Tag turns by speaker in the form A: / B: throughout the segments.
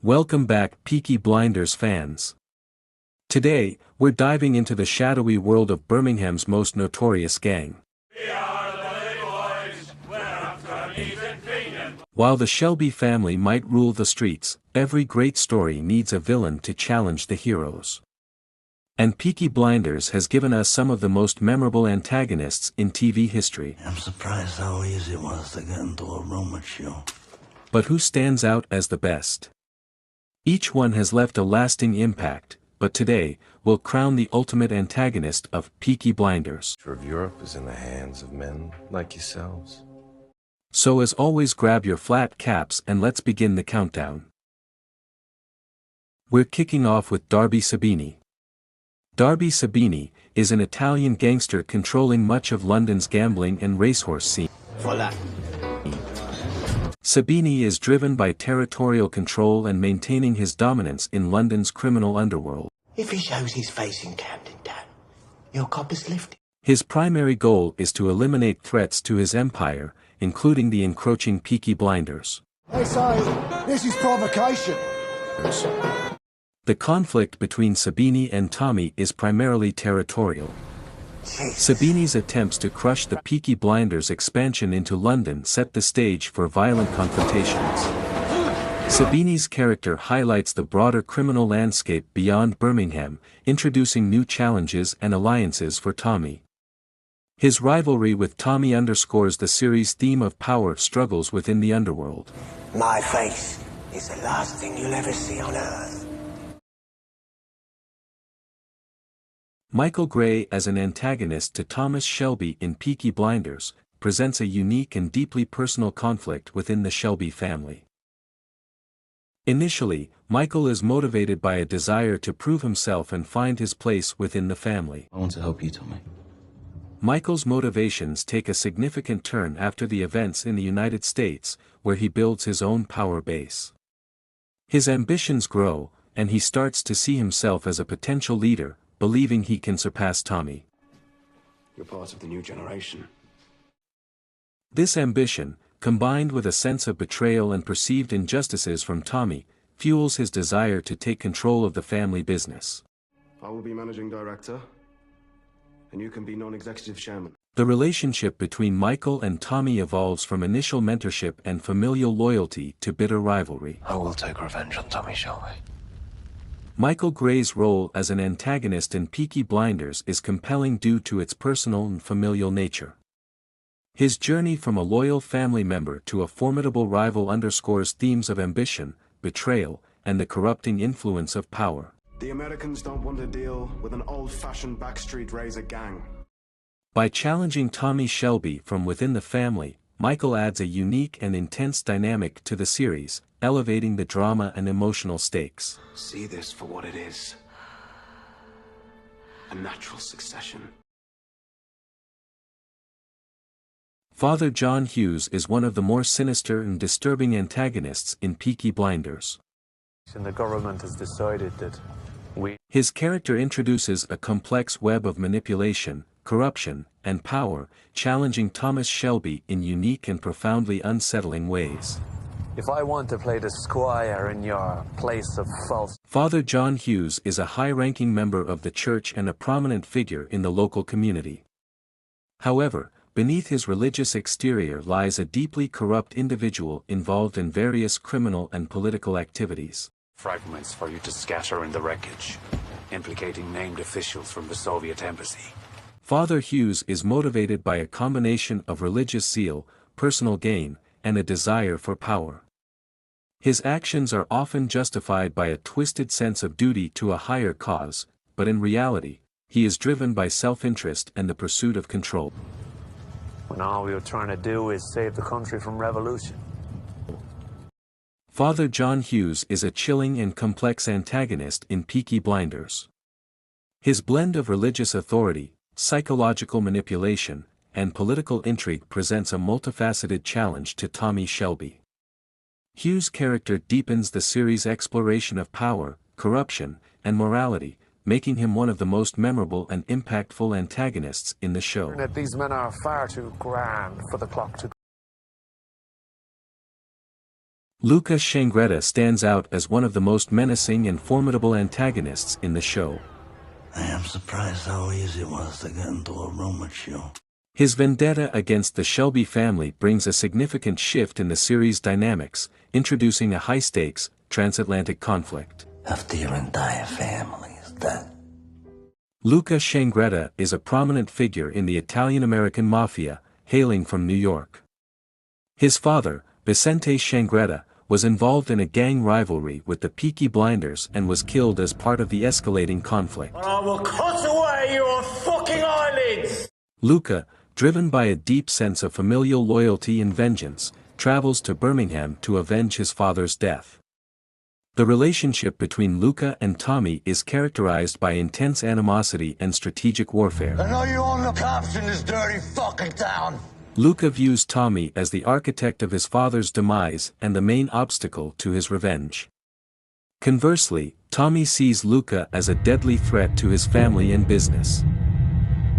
A: Welcome back, Peaky Blinders fans. Today, we're diving into the shadowy world of Birmingham's most notorious gang. While the Shelby family might rule the streets, every great story needs a villain to challenge the heroes. And Peaky Blinders has given us some of the most memorable antagonists in TV history.
B: I'm surprised how easy it was to get into a room with you.
A: But who stands out as the best? Each one has left a lasting impact, but today, we'll crown the ultimate antagonist of Peaky Blinders.
C: The future of Europe is in the hands of men like yourselves.
A: So as always, grab your flat caps and let's begin the countdown. We're kicking off with Darby Saini. Darby Saini is an Italian gangster controlling much of London's gambling and racehorse scene.
B: Voilà.
A: Saini is driven by territorial control and maintaining his dominance in London's criminal underworld.
D: If he shows his face in Camden Town, your cop is lifted.
A: His primary goal is to eliminate threats to his empire, including the encroaching Peaky Blinders.
E: They say this is provocation.
A: The conflict between Saini and Tommy is primarily territorial. Saini's attempts to crush the Peaky Blinders' expansion into London set the stage for violent confrontations. Saini's character highlights the broader criminal landscape beyond Birmingham, introducing new challenges and alliances for Tommy. His rivalry with Tommy underscores the series' theme of power struggles within the underworld.
D: My face is the last thing you'll ever see on Earth.
A: Michael Gray as an antagonist to Thomas Shelby in Peaky Blinders, presents a unique and deeply personal conflict within the Shelby family. Initially, Michael is motivated by a desire to prove himself and find his place within the family.
B: I want to help you, Tommy.
A: Michael's motivations take a significant turn after the events in the United States, where he builds his own power base. His ambitions grow, and he starts to see himself as a potential leader, believing he can surpass Tommy.
F: You're part of the new generation.
A: This ambition, combined with a sense of betrayal and perceived injustices from Tommy, fuels his desire to take control of the family business.
F: I will be managing director, and you can be non-executive chairman.
A: The relationship between Michael and Tommy evolves from initial mentorship and familial loyalty to bitter rivalry.
B: I will take revenge on Tommy Shelby.
A: Michael Gray's role as an antagonist in Peaky Blinders is compelling due to its personal and familial nature. His journey from a loyal family member to a formidable rival underscores themes of ambition, betrayal, and the corrupting influence of power.
F: The Americans don't want to deal with an old-fashioned backstreet raiser gang.
A: By challenging Tommy Shelby from within the family, Michael adds a unique and intense dynamic to the series, elevating the drama and emotional stakes.
F: See this for what it is. A natural succession.
A: Father John Hughes is one of the more sinister and disturbing antagonists in Peaky Blinders.
G: And the government has decided that
A: His character introduces a complex web of manipulation, corruption, and power, challenging Thomas Shelby in unique and profoundly unsettling ways.
G: if I want to play the squire in your place of false...
A: Father John Hughes is a high-ranking member of the church and a prominent figure in the local community. However, beneath his religious exterior lies a deeply corrupt individual involved in various criminal and political activities.
H: Fragments for you to scatter in the wreckage, implicating named officials from the Soviet embassy.
A: Father Hughes is motivated by a combination of religious zeal, personal gain, and a desire for power. His actions are often justified by a twisted sense of duty to a higher cause, but in reality, he is driven by self-interest and the pursuit of control.
G: When all we were trying to do is save the country from revolution.
A: Father John Hughes is a chilling and complex antagonist in Peaky Blinders. His blend of religious authority, psychological manipulation, and political intrigue presents a multifaceted challenge to Tommy Shelby. Hughes' character deepens the series' exploration of power, corruption, and morality, making him one of the most memorable and impactful antagonists in the show.
G: That these men are far too grand for the clock to...
A: Luca Scala stands out as one of the most menacing and formidable antagonists in the show.
B: I am surprised how easy it was to get into a room with you.
A: His vendetta against the Shelby family brings a significant shift in the series' dynamics, introducing a high-stakes, transatlantic conflict.
B: After your entire family is dead.
A: Luca Scala is a prominent figure in the Italian-American mafia, hailing from New York. His father, Vicente Scala, was involved in a gang rivalry with the Peaky Blinders and was killed as part of the escalating conflict.
D: I will cut away your fucking eyelids!
A: Luca, driven by a deep sense of familial loyalty and vengeance, travels to Birmingham to avenge his father's death. The relationship between Luca and Tommy is characterized by intense animosity and strategic warfare.
D: I know you own the cops in this dirty fucking town!
A: Luca views Tommy as the architect of his father's demise and the main obstacle to his revenge. Conversely, Tommy sees Luca as a deadly threat to his family and business.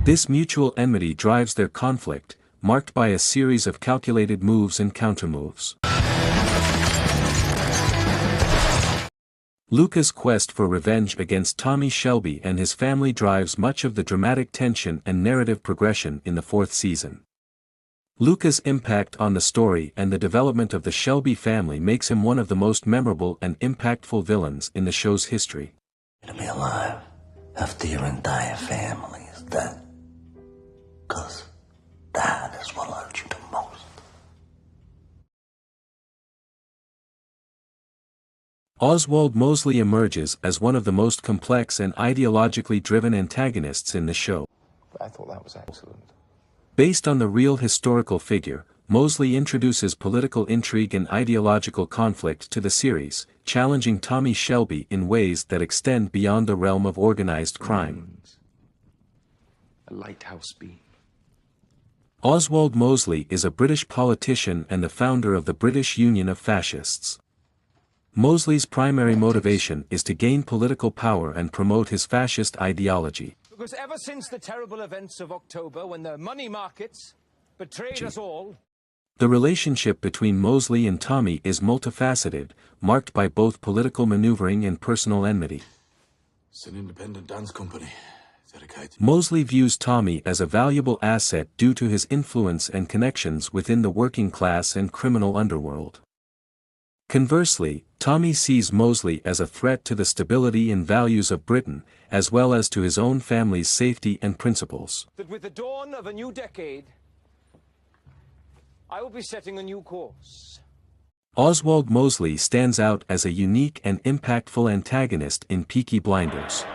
A: This mutual enmity drives their conflict, marked by a series of calculated moves and countermoves. Luca's quest for revenge against Tommy Shelby and his family drives much of the dramatic tension and narrative progression in the fourth season. Luca's impact on the story and the development of the Shelby family makes him one of the most memorable and impactful villains in the show's history.
B: To be alive after your entire family is dead. 'Cause that is what hurt you the most.
A: Oswald Mosley emerges as one of the most complex and ideologically driven antagonists in the show.
C: I thought that was excellent.
A: Based on the real historical figure, Mosley introduces political intrigue and ideological conflict to the series, challenging Tommy Shelby in ways that extend beyond the realm of organized crime.
C: A lighthouse beam.
A: Oswald Mosley is a British politician and the founder of the British Union of Fascists. Mosley's primary motivation is to gain political power and promote his fascist ideology.
I: Because ever since the terrible events of October, when the money markets betrayed us all...
A: The relationship between Mosley and Tommy is multifaceted, marked by both political maneuvering and personal enmity.
B: It's an independent dance company. Dedicated.
A: Mosley views Tommy as a valuable asset due to his influence and connections within the working class and criminal underworld. Conversely, Tommy sees Mosley as a threat to the stability and values of Britain, as well as to his own family's safety and principles.
I: That with the dawn of a new decade, I will be setting a new course.
A: Oswald Mosley stands out as a unique and impactful antagonist in Peaky Blinders.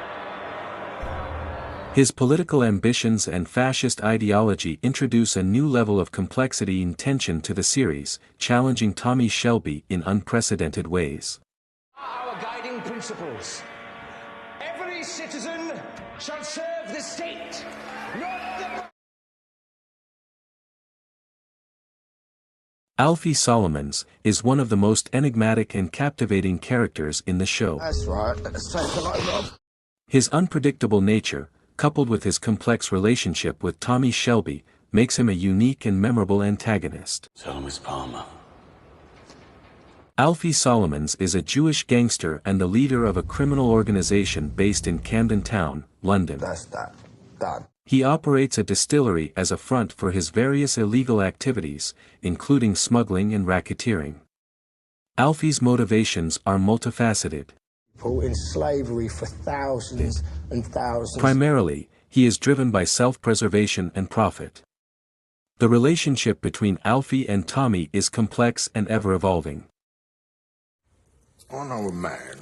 A: His political ambitions and fascist ideology introduce a new level of complexity and tension to the series, challenging Tommy Shelby in unprecedented ways.
I: Our guiding principles. Every citizen shall serve the state, not the...
A: Alfie Solomon is one of the most enigmatic and captivating characters in the show.
E: That's right. Let's take a load off.
A: His unpredictable nature, coupled with his complex relationship with Tommy Shelby, makes him a unique and memorable antagonist.
B: Tell him it's Palmer.
A: Alfie Solomon is a Jewish gangster and the leader of a criminal organization based in Camden Town, London.
E: That's that. Done.
A: He operates a distillery as a front for his various illegal activities, including smuggling and racketeering. Alfie's motivations are multifaceted.
E: In slavery for thousands and thousands.
A: Primarily, he is driven by self-preservation and profit. The relationship between Alfie and Tommy is complex and ever-evolving.
E: I know a man.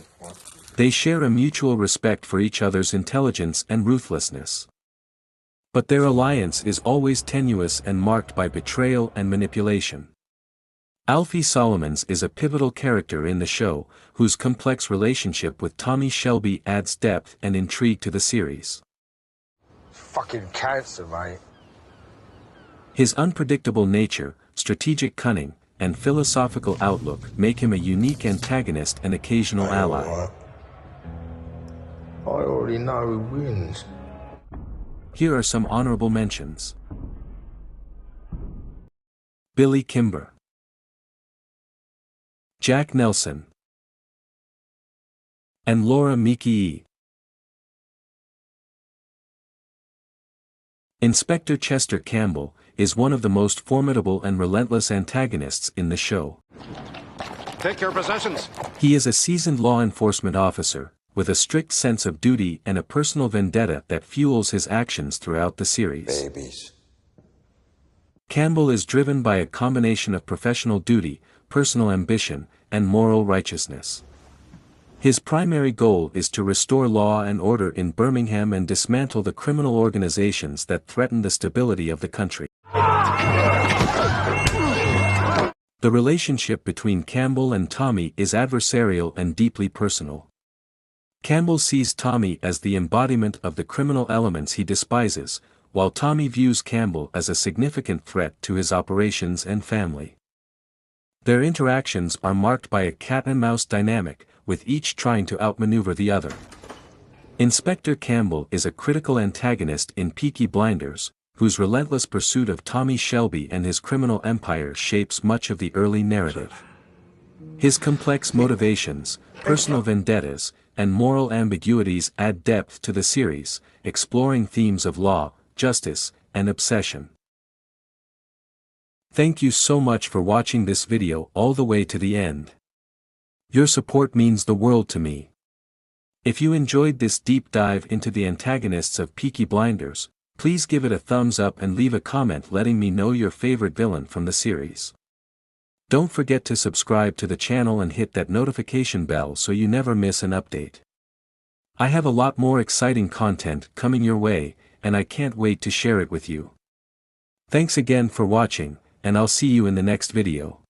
A: They share a mutual respect for each other's intelligence and ruthlessness. But their alliance is always tenuous and marked by betrayal and manipulation. Alfie Solomon is a pivotal character in the show, whose complex relationship with Tommy Shelby adds depth and intrigue to the series.
E: Fucking cancer, mate.
A: His unpredictable nature, strategic cunning, and philosophical outlook make him a unique antagonist and occasional ally.
E: I already know who wins.
A: Here are some honorable mentions. Billy Kimber. Jack Nelson, and Laura Miki. Inspector Chester Campbell is one of the most formidable and relentless antagonists in the show.
F: Take your possessions.
A: He is a seasoned law enforcement officer, with a strict sense of duty and a personal vendetta that fuels his actions throughout the series.
C: Babies.
A: Campbell is driven by a combination of professional duty, personal ambition, and moral righteousness. His primary goal is to restore law and order in Birmingham and dismantle the criminal organizations that threaten the stability of the country. The relationship between Campbell and Tommy is adversarial and deeply personal. Campbell sees Tommy as the embodiment of the criminal elements he despises, while Tommy views Campbell as a significant threat to his operations and family. Their interactions are marked by a cat-and-mouse dynamic, with each trying to outmaneuver the other. Inspector Campbell is a critical antagonist in Peaky Blinders, whose relentless pursuit of Tommy Shelby and his criminal empire shapes much of the early narrative. His complex motivations, personal vendettas, and moral ambiguities add depth to the series, exploring themes of law, justice, and obsession. Thank you so much for watching this video all the way to the end. Your support means the world to me. If you enjoyed this deep dive into the antagonists of Peaky Blinders, please give it a thumbs up and leave a comment letting me know your favorite villain from the series. Don't forget to subscribe to the channel and hit that notification bell so you never miss an update. I have a lot more exciting content coming your way, and I can't wait to share it with you. Thanks again for watching, and I'll see you in the next video.